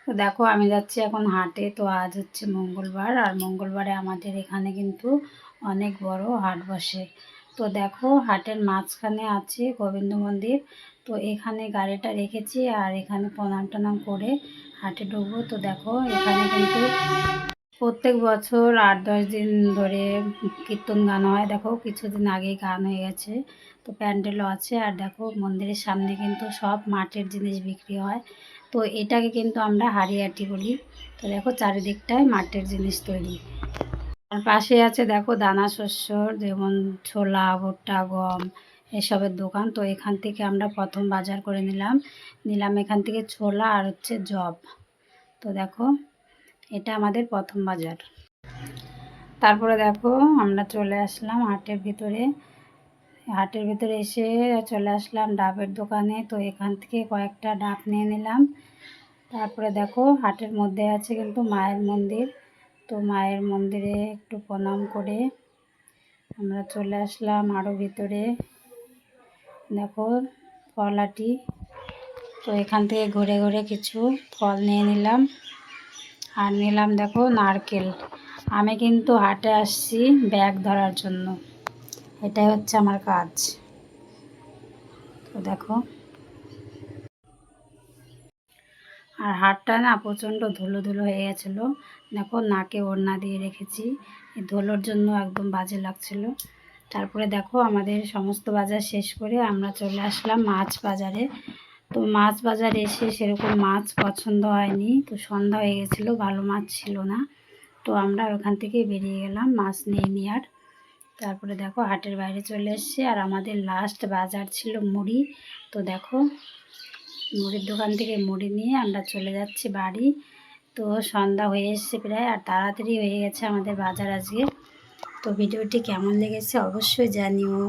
তো দেখো আমি যাচ্ছি এখন হাটে। তো আজ হচ্ছে মঙ্গলবার, আর মঙ্গলবারে আমাদের এখানে কিন্তু অনেক বড় হাট বসে। তো দেখো হাটের মাঝখানে আছে গোবিন্দ মন্দির। তো এখানে গাড়িটা রেখেছি আর এখানে প্রণাম টনাম করে হাটে ঢুকবো। তো দেখো এখানে কিন্তু প্রত্যেক বছর 8-10 দিন ধরে কীর্তন গান হয়। দেখো কিছুদিন আগেই গান হয়ে গেছে। তো প্যান্ডেলও আছে। আর দেখো মন্দিরের সামনে কিন্তু সব মাটির জিনিস বিক্রি হয়। তো এটাকে কিন্তু আমরা হাড়িয়াটি বলি। তো দেখো চারিদিকটায় মাটির জিনিস তৈরি। আর পাশে আছে দেখো দানা শস্যর, যেমন ছোলা, ভুট্টা, গম এসবের দোকান। তো এখান থেকে আমরা প্রথম বাজার করে নিলাম এখান থেকে ছোলা আর হচ্ছে জব। তো দেখো এটা আমাদের প্রথম বাজার। তারপরে দেখো আমরা চলে আসলাম হাটের ভিতরে। হাটের ভিতরে এসে চলে আসলাম ডাবের দোকানে। তো এখান থেকে কয়েকটা ডাব নিয়ে নিলাম। তারপরে দেখো হাটের মধ্যে আছে কিন্তু মায়ের মন্দির। তো মায়ের মন্দিরে একটু প্রণাম করে আমরা চলে আসলাম আরও ভিতরে। দেখো ফলাটি। তো এখান থেকে ঘুরে ঘুরে কিছু ফল নিয়ে নিলাম। আর নিলাম দেখো নারকেল। আমি কিন্তু হাটে আসছি ব্যাগ ধরার জন্য, এটাই হচ্ছে আমার কাজ। তো দেখো আর হাটটা না প্রচণ্ড ধুলো ধুলো হয়ে গেছিলো। দেখো নাকে ওড়না দিয়ে রেখেছি, এই ধুলোর জন্য একদম বাজে লাগছিলো। তারপরে দেখো আমাদের সমস্ত বাজার শেষ করে আমরা চলে আসলাম মাছ বাজারে। তো মাছ বাজারে এসে সেরকম মাছ পছন্দ হয়নি। তো সন্ধ্যা হয়ে গেছিলো, ভালো মাছ ছিল না। তো আমরা ওখান থেকে বেরিয়ে গেলাম মাছ নিয়ে আর। তারপরে দেখো হাটের বাইরে চলে এসেছি। আর আমাদের লাস্ট বাজার ছিল মুড়ি। তো দেখো মুড়ির দোকান থেকে মুড়ি নিয়ে আমরা চলে যাচ্ছি বাড়ি। তো সন্ধ্যা হয়ে এসছে প্রায়, আর তাড়াতাড়ি হয়ে গেছে আমাদের বাজার আজকে। তো ভিডিওটি কেমন লেগেছে অবশ্যই জানিও।